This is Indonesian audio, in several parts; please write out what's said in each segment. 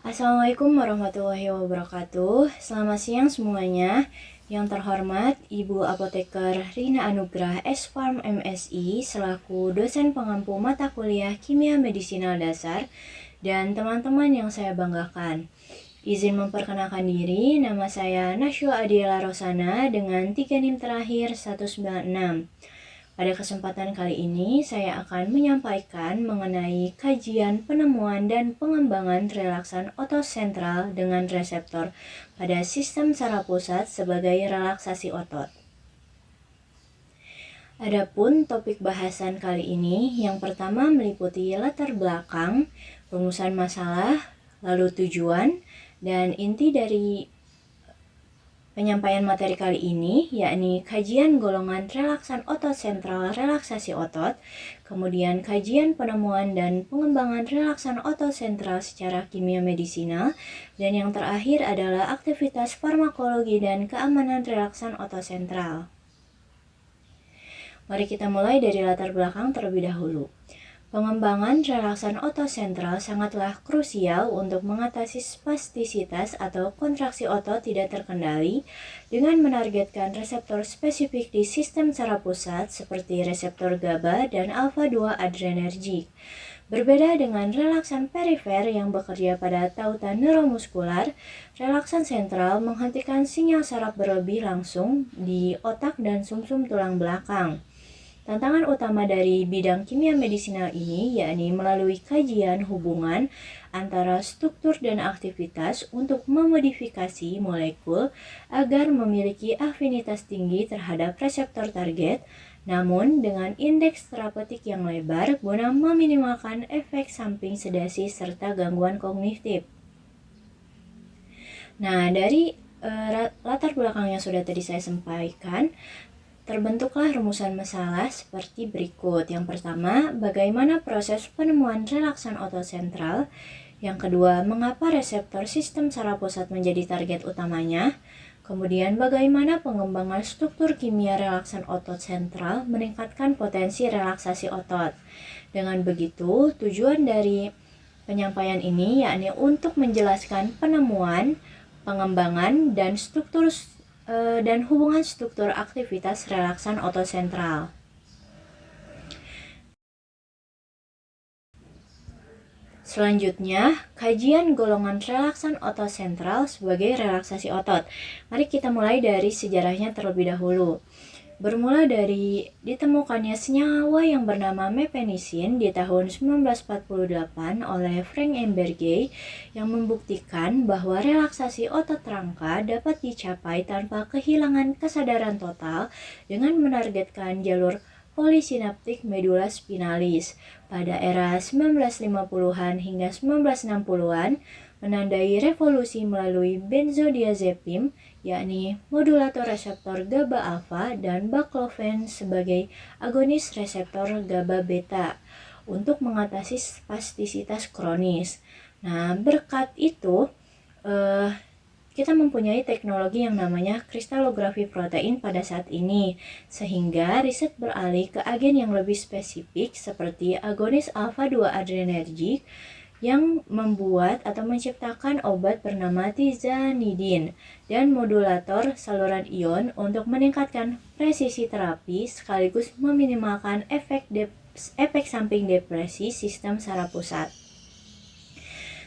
Assalamualaikum warahmatullahi wabarakatuh. Selamat siang semuanya. Yang terhormat Ibu Apoteker Rina Anugrah S.Pharm MSI selaku dosen pengampu mata kuliah Kimia Medisinal Dasar dan teman-teman yang saya banggakan. Izin memperkenalkan diri, nama saya Nashwa Adiela Rosana dengan 3 NIM terakhir 196. Pada kesempatan kali ini, saya akan menyampaikan mengenai kajian penemuan dan pengembangan relaksan otot sentral dengan reseptor pada sistem saraf pusat sebagai relaksasi otot. Adapun topik bahasan kali ini, yang pertama meliputi latar belakang, rumusan masalah, lalu tujuan, dan inti dari penyampaian materi kali ini, yakni kajian golongan relaksan otot sentral relaksasi otot, kemudian kajian penemuan dan pengembangan relaksan otot sentral secara kimia medisinal, dan yang terakhir adalah aktivitas farmakologi dan keamanan relaksan otot sentral. Mari kita mulai dari latar belakang terlebih dahulu. Pengembangan relaksan otot sentral sangatlah krusial untuk mengatasi spastisitas atau kontraksi otot tidak terkendali dengan menargetkan reseptor spesifik di sistem saraf pusat seperti reseptor GABA dan alfa-2 adrenergik. Berbeda dengan relaksan perifer yang bekerja pada tautan neuromuskular, relaksan sentral menghentikan sinyal saraf berlebih langsung di otak dan sumsum tulang belakang. Tantangan utama dari bidang kimia medisinal ini yakni melalui kajian hubungan antara struktur dan aktivitas untuk memodifikasi molekul agar memiliki afinitas tinggi terhadap reseptor target, namun dengan indeks terapeutik yang lebar guna meminimalkan efek samping sedasi serta gangguan kognitif. Nah, dari latar belakang yang sudah tadi saya sampaikan, terbentuklah rumusan masalah seperti berikut. Yang pertama, bagaimana proses penemuan relaksan otot sentral. Yang kedua, mengapa reseptor sistem saraf pusat menjadi target utamanya. Kemudian, bagaimana pengembangan struktur kimia relaksan otot sentral meningkatkan potensi relaksasi otot. Dengan begitu, tujuan dari penyampaian ini yakni untuk menjelaskan penemuan, pengembangan, dan hubungan struktur aktivitas relaksan otot sentral. Selanjutnya, kajian golongan relaksan otot sentral sebagai relaksasi otot. Mari kita mulai dari sejarahnya terlebih dahulu. Bermula dari ditemukannya senyawa yang bernama mepenisin di tahun 1948 oleh Frank M. Bergey yang membuktikan bahwa relaksasi otot rangka dapat dicapai tanpa kehilangan kesadaran total dengan menargetkan jalur polisinaptik medula spinalis. Pada era 1950-an hingga 1960-an, menandai revolusi melalui benzodiazepam, yakni modulator reseptor GABA alfa dan baclofen sebagai agonis reseptor GABA beta untuk mengatasi spastisitas kronis. Nah, berkat itu kita mempunyai teknologi yang namanya kristalografi protein pada saat ini, sehingga riset beralih ke agen yang lebih spesifik seperti agonis alfa-2 adrenergik yang membuat atau menciptakan obat bernama tizanidin dan modulator saluran ion untuk meningkatkan presisi terapi sekaligus meminimalkan efek samping depresi sistem saraf pusat.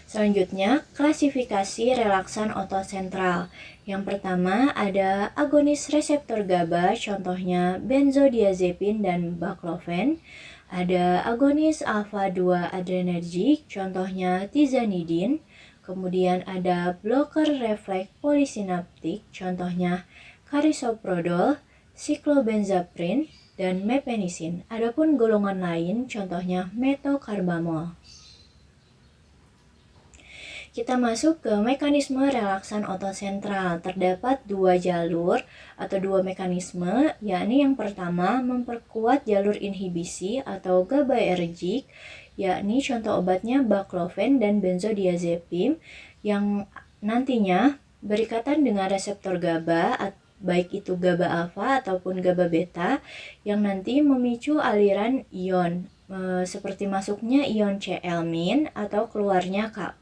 Selanjutnya, klasifikasi relaksan otot sentral. Yang pertama ada agonis reseptor GABA, contohnya benzodiazepin dan baclofen. Ada agonis alfa-2 adrenergik, contohnya tizanidin. Kemudian ada blocker refleks polisinaptik, contohnya carisoprodol, cyclobenzaprin, dan mepenisin. Adapun golongan lain, contohnya metocarbamol. Kita masuk ke mekanisme relaksan otot sentral. Terdapat dua jalur atau dua mekanisme, yakni yang pertama memperkuat jalur inhibisi atau GABAergic, yakni contoh obatnya baclofen dan benzodiazepam yang nantinya berikatan dengan reseptor GABA, baik itu GABA alfa ataupun GABA beta, yang nanti memicu aliran ion seperti masuknya ion Cl- atau keluarnya K+,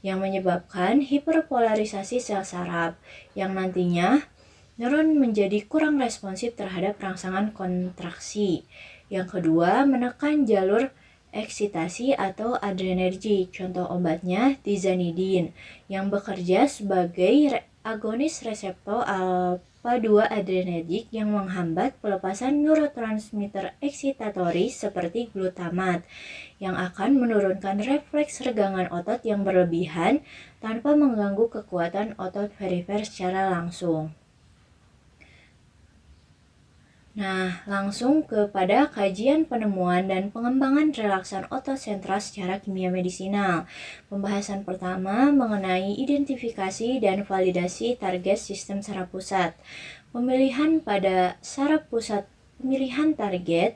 yang menyebabkan hiperpolarisasi sel saraf, yang nantinya neuron menjadi kurang responsif terhadap rangsangan kontraksi. Yang kedua, menekan jalur eksitasi atau adrenergi. Contoh obatnya tizanidin, yang bekerja sebagai agonis reseptor alfa-2 adrenergik yang menghambat pelepasan neurotransmitter eksitatoris seperti glutamat, yang akan menurunkan refleks regangan otot yang berlebihan tanpa mengganggu kekuatan otot perifer secara langsung. Nah, langsung kepada kajian penemuan dan pengembangan relaksan otot sentral secara kimia medisinal. Pembahasan pertama mengenai identifikasi dan validasi target sistem saraf pusat. Pemilihan target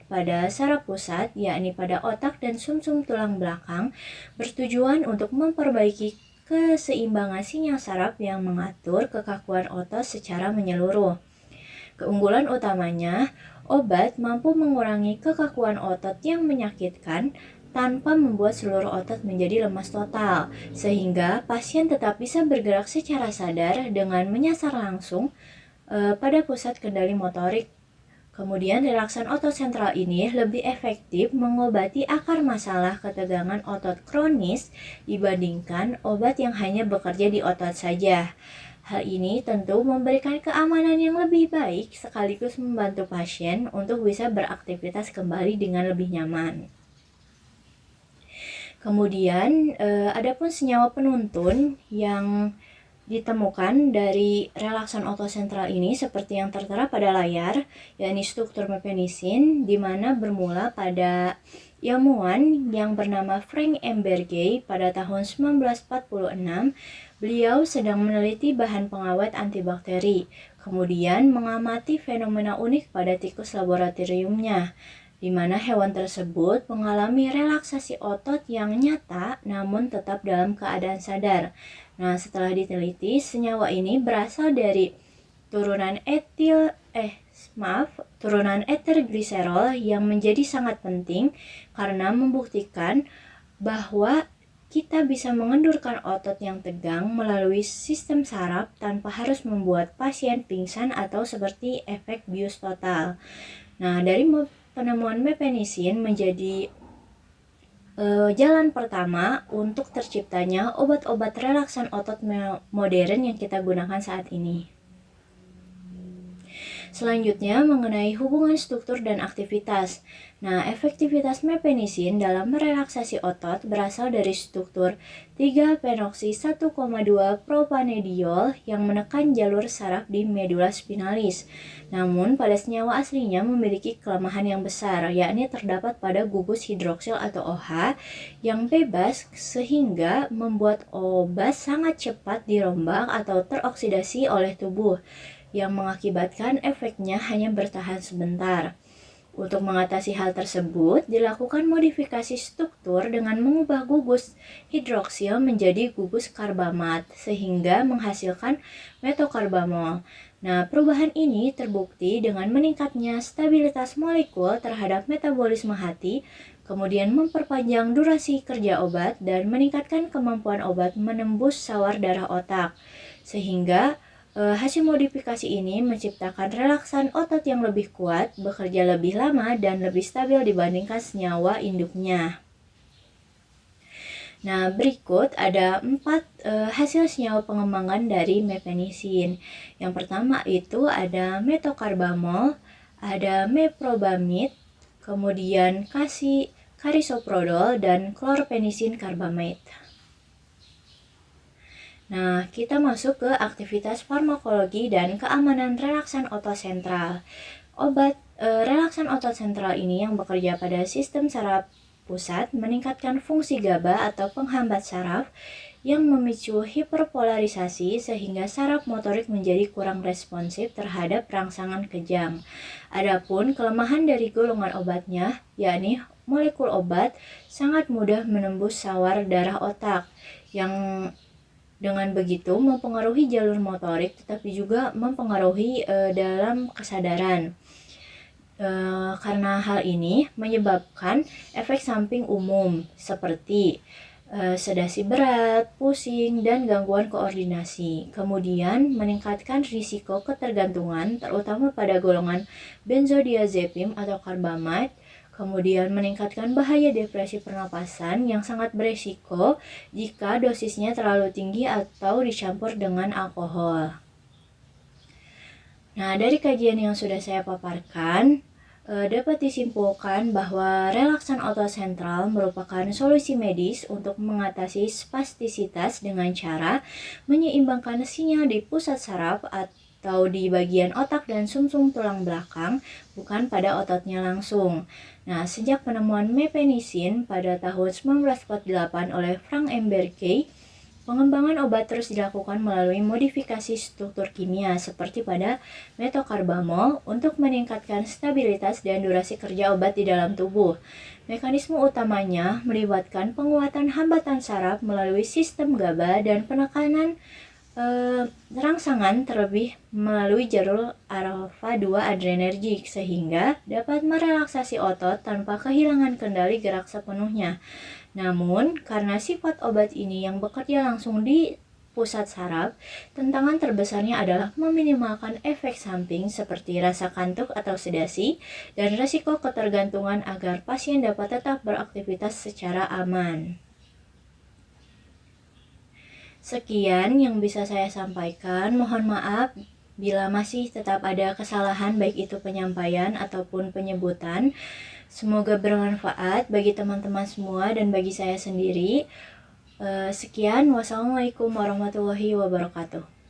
pada saraf pusat, yakni pada otak dan sumsum tulang belakang, bertujuan untuk memperbaiki keseimbangan sinyal saraf yang mengatur kekakuan otot secara menyeluruh. Keunggulan utamanya, obat mampu mengurangi kekakuan otot yang menyakitkan tanpa membuat seluruh otot menjadi lemas total, sehingga pasien tetap bisa bergerak secara sadar dengan menyasar langsung pada pusat kendali motorik. Kemudian relaksan otot sentral ini lebih efektif mengobati akar masalah ketegangan otot kronis dibandingkan obat yang hanya bekerja di otot saja. Hal ini tentu memberikan keamanan yang lebih baik sekaligus membantu pasien untuk bisa beraktivitas kembali dengan lebih nyaman. Kemudian, adapun senyawa penuntun yang ditemukan dari relaksan otot sentral ini seperti yang tertera pada layar, yakni struktur mepenisin, di mana bermula pada ilmuwan yang bernama Frank M. Bergey pada tahun 1946. Beliau sedang meneliti bahan pengawet antibakteri, kemudian mengamati fenomena unik pada tikus laboratoriumnya, di mana hewan tersebut mengalami relaksasi otot yang nyata namun tetap dalam keadaan sadar. Nah, setelah diteliti, senyawa ini berasal dari turunan etergliserol yang menjadi sangat penting karena membuktikan bahwa kita bisa mengendurkan otot yang tegang melalui sistem saraf tanpa harus membuat pasien pingsan atau seperti efek bius total. Nah, dari penemuan mepenisin menjadi jalan pertama untuk terciptanya obat-obat relaksan otot modern yang kita gunakan saat ini. Selanjutnya mengenai hubungan struktur dan aktivitas. Nah, efektivitas mepenisin dalam merelaksasi otot berasal dari struktur 3-penoksi 1,2 propanediol yang menekan jalur saraf di medula spinalis. Namun, pada senyawa aslinya memiliki kelemahan yang besar, yakni terdapat pada gugus hidroksil atau OH yang bebas sehingga membuat obat sangat cepat dirombak atau teroksidasi oleh tubuh, yang mengakibatkan efeknya hanya bertahan sebentar. Untuk mengatasi hal tersebut, dilakukan modifikasi struktur dengan mengubah gugus hidroksil menjadi gugus karbamat, sehingga menghasilkan metokarbamol. Nah, perubahan ini terbukti dengan meningkatnya stabilitas molekul terhadap metabolisme hati, kemudian memperpanjang durasi kerja obat, dan meningkatkan kemampuan obat menembus sawar darah otak, sehingga hasil modifikasi ini menciptakan relaksan otot yang lebih kuat, bekerja lebih lama, dan lebih stabil dibandingkan senyawa induknya. Nah, berikut ada 4 hasil senyawa pengembangan dari mepenisin. Yang pertama itu ada metokarbamol, ada meprobamid, kemudian karisoprodol, dan klorpenisin karbamate. Nah, kita masuk ke aktivitas farmakologi dan keamanan relaksan otot sentral. Obat relaksan otot sentral ini yang bekerja pada sistem saraf pusat meningkatkan fungsi GABA atau penghambat saraf yang memicu hiperpolarisasi sehingga saraf motorik menjadi kurang responsif terhadap rangsangan kejang. Adapun kelemahan dari golongan obatnya, yakni molekul obat sangat mudah menembus sawar darah otak, yang dengan begitu mempengaruhi jalur motorik tetapi juga mempengaruhi dalam kesadaran. Karena hal ini menyebabkan efek samping umum seperti sedasi berat, pusing, dan gangguan koordinasi. Kemudian meningkatkan risiko ketergantungan terutama pada golongan benzodiazepam atau karbamide. Kemudian meningkatkan bahaya depresi pernapasan yang sangat beresiko jika dosisnya terlalu tinggi atau dicampur dengan alkohol. Nah, dari kajian yang sudah saya paparkan, dapat disimpulkan bahwa relaksan otot sentral merupakan solusi medis untuk mengatasi spastisitas dengan cara menyeimbangkan sinyal di pusat saraf atau di bagian otak dan sumsum tulang belakang, bukan pada ototnya langsung. Nah, sejak penemuan mepenisin pada tahun 1948 oleh Frank M. Berkey, pengembangan obat terus dilakukan melalui modifikasi struktur kimia seperti pada metokarbamol untuk meningkatkan stabilitas dan durasi kerja obat di dalam tubuh. Mekanisme utamanya melibatkan penguatan hambatan saraf melalui sistem GABA dan penekanan rangsangan terlebih melalui jalur alfa-2 adrenergik sehingga dapat merelaksasi otot tanpa kehilangan kendali gerak sepenuhnya. Namun, karena sifat obat ini yang bekerja langsung di pusat saraf, tantangan terbesarnya adalah meminimalkan efek samping seperti rasa kantuk atau sedasi dan risiko ketergantungan agar pasien dapat tetap beraktivitas secara aman. Sekian yang bisa saya sampaikan. Mohon maaf bila masih tetap ada kesalahan baik itu penyampaian ataupun penyebutan. Semoga bermanfaat bagi teman-teman semua dan bagi saya sendiri. Sekian, wassalamualaikum warahmatullahi wabarakatuh.